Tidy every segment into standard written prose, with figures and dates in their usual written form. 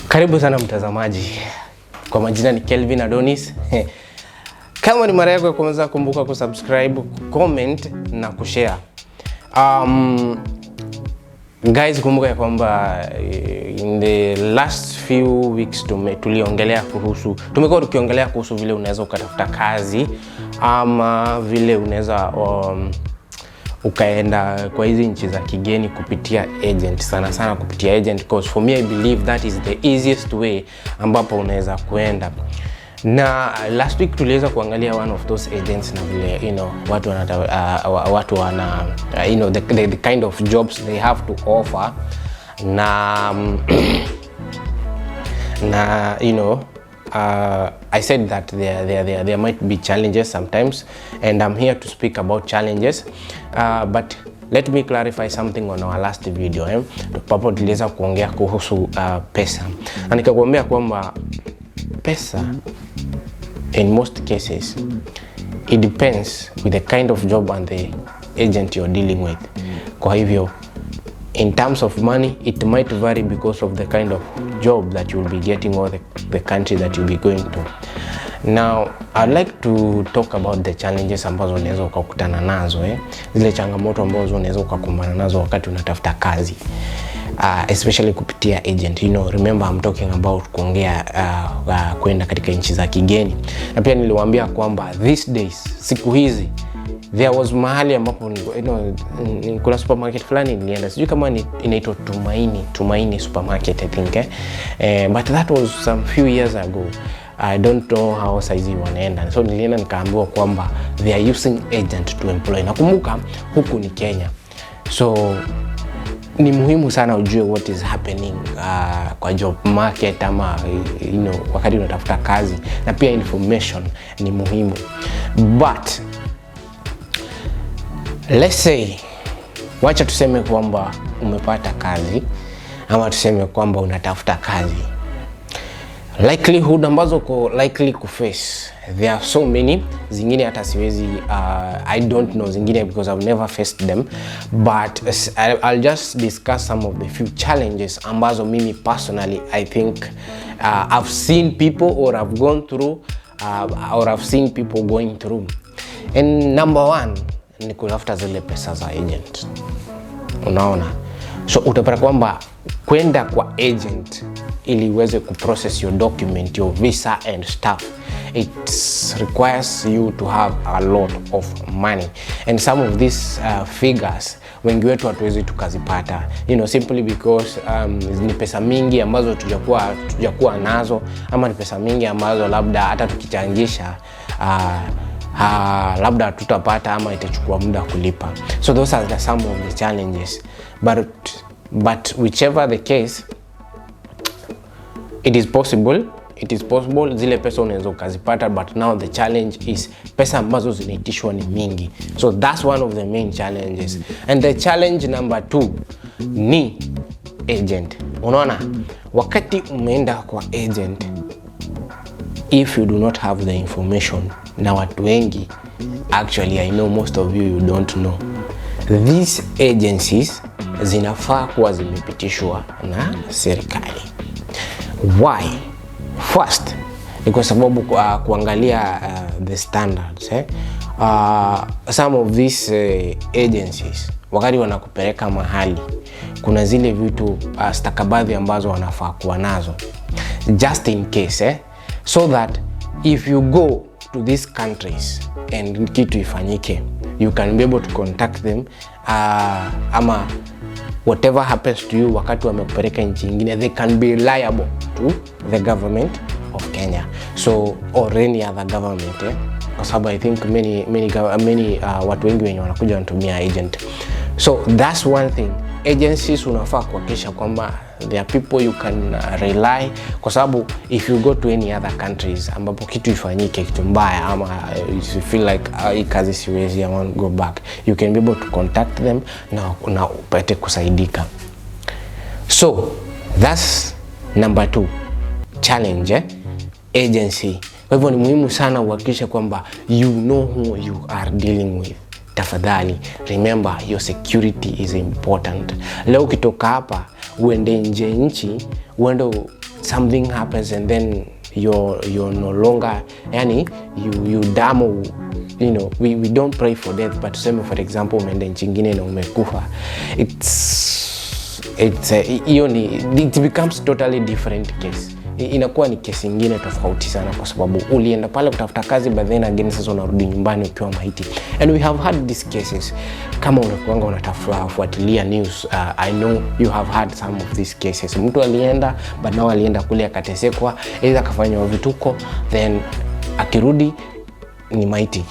Karibu sana mtazamaji. Kwa majina ni Kelvin Adonis. Kama ni mara yako ya kwanza, kumbuka kusubscribe, comment na kushare. Guys, kumbuka ya kwamba in the last few weeks tumekuwa tukiongelea kuhusu vile unaweza ukatafuta kazi ama vile unaweza ukaenda kwa hizi nchi za kigeni kupitia agent, sana kupitia agent, because for me I believe that is the easiest way ambapo unaweza kuenda. Na last week tuliweza kuangalia one of those agents na vile watu wana the kind of jobs they have to offer, na I said that there might be challenges sometimes, and I'm here to speak about challenges, but let me clarify something on our last video. Papo tuliweza kuongea kuhusu pesa, na nikakuambia kwamba pesa in most cases it depends with the kind of job and the agent you're dealing with. Kwa hivyo in terms of money it might vary because of the kind of job that you will be getting or the country that you'll be going to. Now I'd like to talk about the challenges ambazo unaweza ukakutana nazo, zile changamoto ambazo unaweza ukakumbana nazo wakati unatafuta kazi, especially kupitia agent. Remember I'm talking about kuongea kwenda katika nchi za kigeni. Na pia niliwaambia kwamba these days, siku hizi, there was mahali ambapo kuna supermarket fulani nilienda, sijui kama inaitwa Tumaini supermarket I think, but that was some few years ago. I don't know how saizi wanaenda. So nilienda nikaambiwa kwamba they are using agent to employ. Nakumbuka huku ni Kenya. So ni muhimu sana ujue what is happening kwa job market ama wakati unatafuta kazi, na pia information ni muhimu. But let's say, wacha tuseme kwamba umepata kazi ama tuseme kwamba unatafuta kazi. Likelihood ambazo uko likely kuface, there are so many. Zingine hata siwezi, I don't know zingine because I've never faced them, but I'll just discuss some of the few challenges ambazo mimi personally I think I've seen people or I've gone through, or I've seen people going through. And number one ni kutafuta zile pesa za agent. Unaona? So utapata kwamba kwenda kwa agent ili uweze kuprocess your document, your visa and stuff, it requires you to have a lot of money, and some of these figures wengi wetu hatuwezi tukazipata, simply because ni pesa mingi ambazo tujakuwa nazo, ama ni pesa mingi ambazo labda hata tukichangisha labda tutapata ama itachukua muda kulipa. So those are some of the challenges, but whichever the case, it is possible zile pesa unaweza ukazipata, but now the challenge is pesa ambazo zinaitishwa ni mingi. So that's one of the main challenges. And the challenge number 2 ni agent. Unaona, wakati umeenda kwa agent, if you do not have the information, na watu wengi, actually I know most of you don't know, these agencies zinafaa kuwa zimepitishwa na serikali. Why? First, ni kwa sababu kuangalia the standards. Some of these agencies, wakati wanakupeleka mahali, kuna zile vitu stakabadhi ambazo wanafaa kuwa nazo, just in case, so that if you go to these countries and kitu ifanyike, you can be able to contact them, ama whatever happens to you wakati wamekupeleka nchi nyingine, they can be liable to the government of Kenya, so or any other government, kwa sababu I think many watu wengi wenye wanakuja wanatumia agent. So that's one thing. Agencies unafaa kuhakikisha kwamba there are people you can rely, kwa sababu if you go to any other countries ambapo kitu ifanyike, kitu mbaya, ama you feel like hii kazi siwezi, I want to go back, you can be able to contact them na upate kusaidika. So that's number 2 challenge, agency. Kwa hivyo ni muhimu sana uhakikishe kwamba you know who you are dealing with. Tafadhali remember your security is important. Leo ukitoka hapa uende nje nchi, uende something happens and then you're no longer, yani you damo, you know, we don't pray for death, but tuseme for example umeende nchi nyingine na umekufa, it becomes totally different case. Inakuwa ni kesi nyingine tofauti sana, kwa sababu ulienda pale kutafuta kazi, but then again sasa unarudi nyumbani ukiwa maiti. And we have had these cases. Kama unakuanga unatafuatilia news, I know you have had some of these cases. Mtu alienda, but now alienda kule akatesekwa, either akafanywa vituko, then akirudi ni maiti.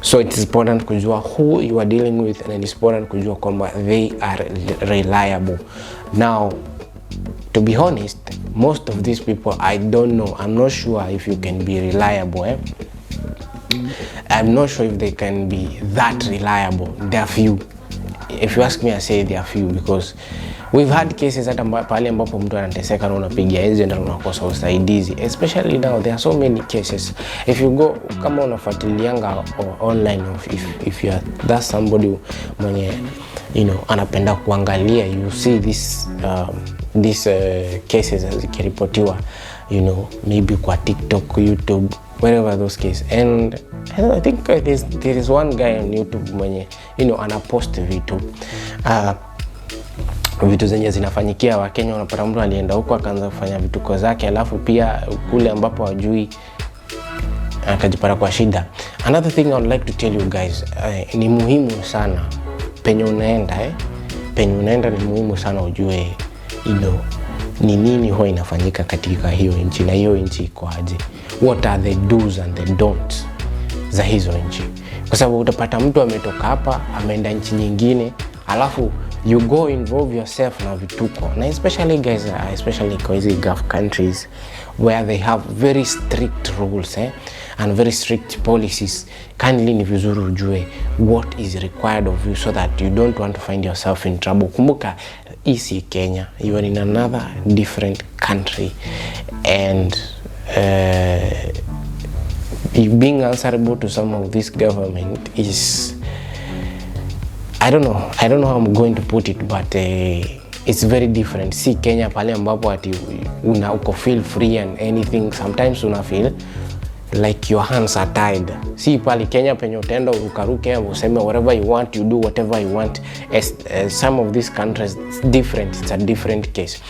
So it is important kujua who you are dealing with, and it is important kujua kwamba they are reliable. Now, to be honest, most of these people, I don't know, I'm not sure if you can be reliable. I'm not sure if they can be that reliable. There are few. If you ask me, I say there are few, because we've had cases hata pale ambapo mtu anateseka na unapigia agent na unakosa usaidizi. Especially now, there are so many cases. If you go, kama unafuatilianga online, if you are that somebody mwenye, you know, anapenda kuangalia, you see these cases zikiripotiwa, you know, maybe kwa TikTok, YouTube, wherever those cases. And I think there is one guy on YouTube mwenye, you know, anapost vitu zenye zinafanyikia wa Kenya. Unapata mtu alienda huko akaanza kufanya vituko zake, alafu pia kule ambapo hajui akajipata kwa shida. Another thing I would like to tell you guys, ni muhimu sana penye unaenda ni muhimu sana ujue, you know, ni nini huwa inafanyika katika hiyo nchi, na hiyo nchi iko aje. What are the do's and the don'ts za hizo nchi? Kwa sababu utapata mtu ametoka hapa ameenda nchi nyingine, alafu you go involve yourself na vituko. Na especially guys, especially kwa hizi Gulf countries where they have very strict rules and very strict policies. Kindly ni vizuri ujue what is required of you, so that you don't want to find yourself in trouble. Kumbuka, isi Kenya, you are in another different country, and being answerable to some of this government is, I don't know how I'm going to put it, but it's very different. See Kenya pale ambapo ati uko feel free and anything, sometimes una feel like your hands are tied. See pale Kenya penye utenda urukaruke useme whatever you want, you do whatever you want. As some of these countries, it's different, it's a different case.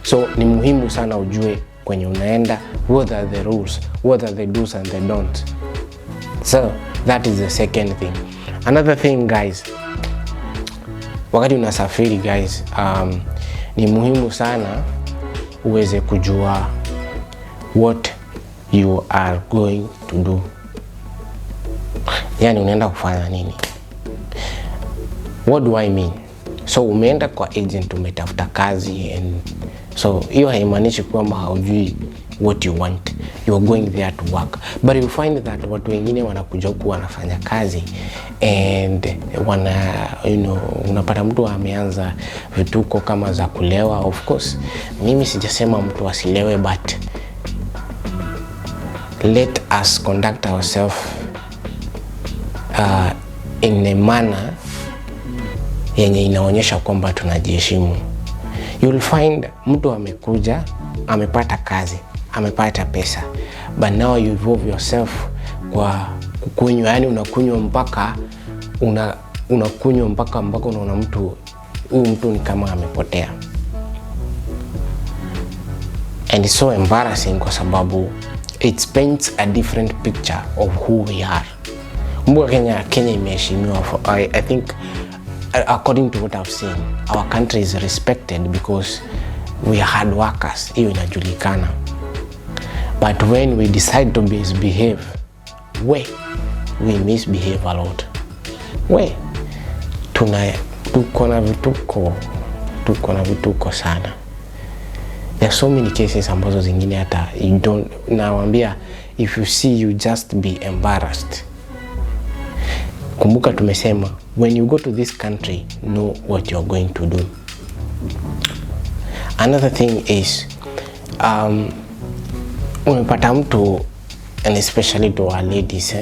So ni muhimu sana ujue kwenye unaenda, what are the rules, what are the do's and the don'ts. So that is the second thing. Another thing guys, wakati unasafiri guys, ni muhimu sana uweze kujua what you are going to do. Yani unaenda kufanya nini? What do I mean? So umeenda kwa agent, umetafuta kazi, and so hiyo haimaanishi kwamba haujui what you want. You are going there to work, but you find that watu wengine wanakuja huku wanafanya kazi, and you know, unapata mtu ameanza vituko kama za kulewa. Of course mimi sijasema mtu asilewe, but let us conduct ourselves in a manner yenye inaonyesha kwamba tunajiheshimu. You'll find mtu amekuja, amepata kazi, amepata pesa, but now you involve yourself kwa kukunywa. Yani unakunywa mpaka unakunywa mpaka unaona huyu mtu ni kama amepotea. And it's so embarrassing kwa sababu it paints a different picture of who we are. Kumbuka Kenya imeheshimiwa. I think according to what I've seen, our country is respected because we are hard workers. Hiyo inajulikana. But when we decide to misbehave, we misbehave a lot. Tuko na vituko sana. There are so many cases ambazo zingine hata you don't, nawaambia, if you see, you just be embarrassed. Kumbuka tumesema, when you go to this country, know what you're going to do. Another thing is, umepata mtu, and especially to our ladies,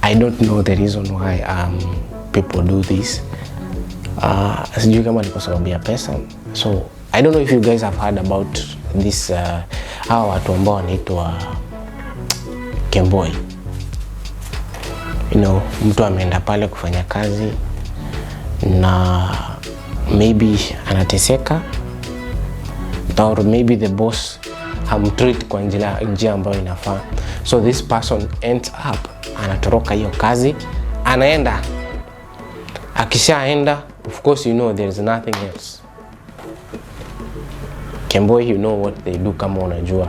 I don't know the reason why people do this. Sijui kama ni kwa sababu ya pesa. So I don't know if you guys have heard about this hawa watu ambao wanaitwa Kemboi. Mtu ameenda pale kufanya kazi na maybe anateseka, or maybe the boss hamtreat kwa njia ambayo inafaa. So this person ends up anatoroka hiyo kazi, anaenda. Akishaenda, of course there is nothing else. Kemboi, what they do kama unajua,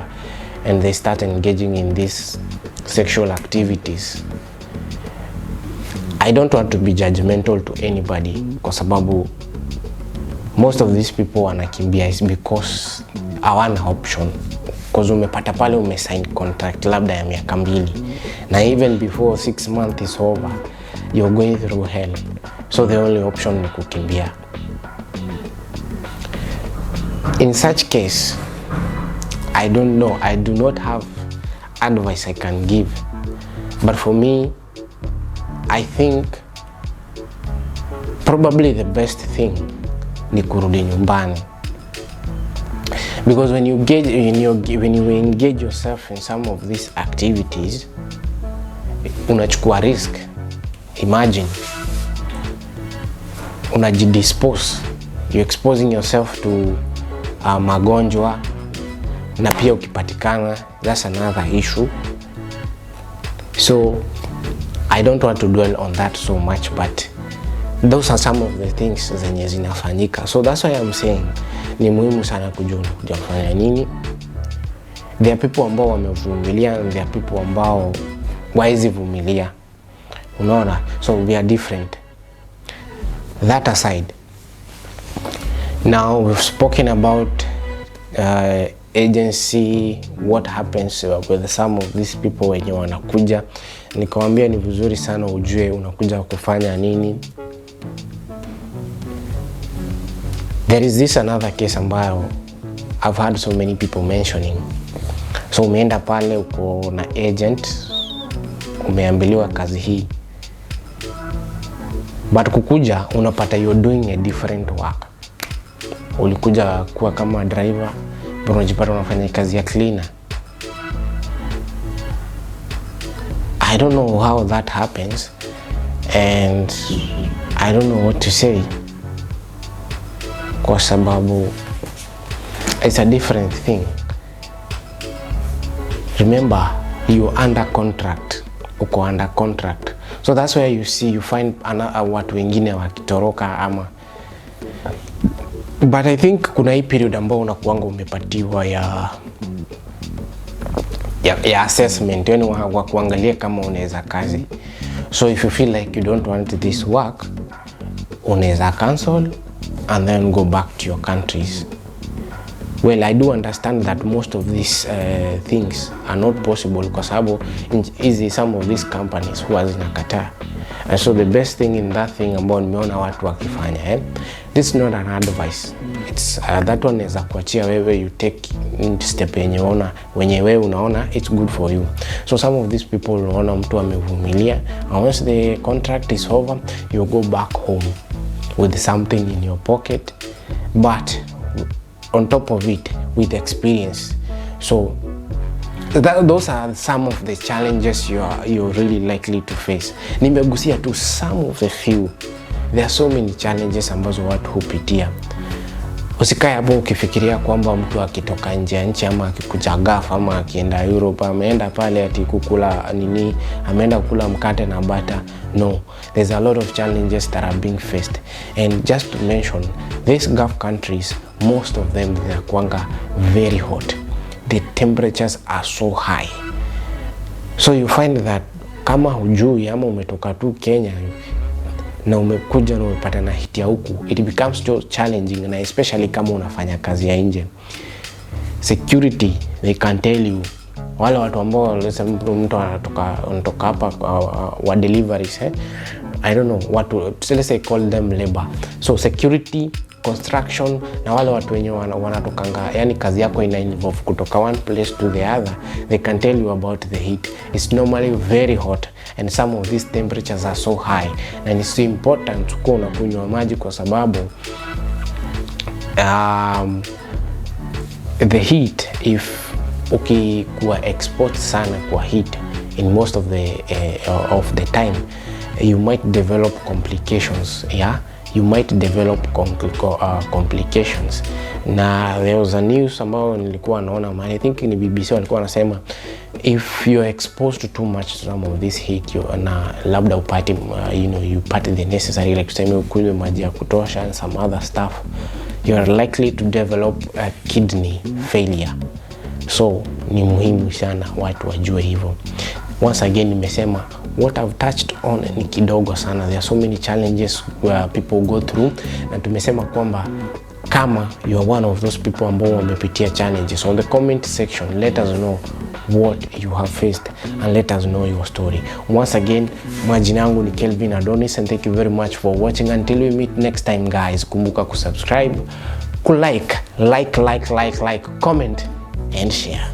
and they start engaging in these sexual activities. I don't want to be judgmental to anybody kwa sababu most of these people wanakimbia is because hawana option. Because umepata pale umesign contract labda ya miaka 2 na even before 6 months is over you're going through hell. So the only option ni kukimbia. In such case, I don't know, I do not have advice I can give, but for me I think probably the best thing ni kurudi nyumbani. Because when you engage yourself in some of these activities, unachukua risk. Imagine unajidispose, you're exposing yourself to magonjwa, na pia ukipatikana, that's another issue. So I don't want to dwell on that so much, but those are some of the things zenye zinafanyika. So that's why I'm saying ni muhimu sana kujua kufanya nini. There are people ambao wamevumilia and there are people ambao waizi vumilia. Unaona? So we are different. That aside, now we've spoken about agency, what happens with some of these people wenye wanakuja. Nikamwambia ni vizuri sana ujue unakuja kufanya nini. There is this another case ambayo I've heard so many people mentioning. So umeenda pale uko na agent, umeambiliwa kazi hii, but kukuja unapata you're doing a different work. Ulikuja kuwa kama driver, but unajipata unafanya kazi ya cleaner. I don't know how that happens, and I don't know what to say, kwa sababu it's a different thing. Remember, you're under contract, uko under contract. So that's where you find watu wengine wakitoroka ama. But I think kuna hii period ambao unakuanga umepatiwa ya assessment, yani wa kuangalia kama unaweza kazi. So if you feel like you don't want this work, unaweza cancel and then go back to your countries. Well, I do understand that most of these things are not possible kwa sababu some of these companies huwa zinakataa. And so the best thing in that thing ambao nimeona watu wakifanya, this is not an advice. It's that one is kuachia wewe, you take step wenye wewe unaona it's good for you. So some of these people unaona mtu amevumilia, and once the contract is over, you go back home with something in your pocket, but on top of it with experience. So those are some of the challenges you're really likely to face. Nimegusia tu some of the few. There are so many challenges ambazo watu hupitia. Usikae hapo ukifikiria kwamba mtu akitoka nje ya nchi ama akikuja gafa ama akienda Europe ameenda pale ati kukula nini, ameenda kula mkate na bata. No, there's a lot of challenges that are being faced. And just to mention, these Gulf countries, most of them they are kwanga very hot. The temperatures are so high. So you find that kama hujui ama umetoka tu Kenya na umekuja na umepata na hiti ya huku, it becomes so challenging, na especially kama unafanya kazi ya nje. Security, they can tell you, wale watu ambao mtu anatoka hapa wa deliveries, I don't know what to, let's say call them labor. So security construction na wale watu wenye wanatokanga, yani kazi yako ina involve kutoka one place to the other, they can tell you about the heat. It's normally very hot and some of these temperatures are so high, and it's important kuwa unakunywa maji kwa sababu the heat, if ukikuwa exposed sana kwa heat in most of the time, you might develop complications. You might develop complications. Na there was a news ambao nilikuwa naona, I think ni BBC walikuwa wanasema if you're exposed to too much some of this heat, na labda upate you upate the necessary, like tuseme ukunywe maji ya kutosha and some other stuff, you are likely to develop a kidney failure. So ni muhimu sana watu wajue hivyo. Once again nimesema what I've touched on ni kidogo sana. There are so many challenges where people go through, na tumesema kwamba kama you are one of those people ambao wamepitia challenges, on the comment section let us know what you have faced and let us know your story. Once again, majina yangu ni Kelvin Adonis, and thank you very much for watching. Until we meet next time guys, kumbuka kusubscribe, kulike, like, comment and share.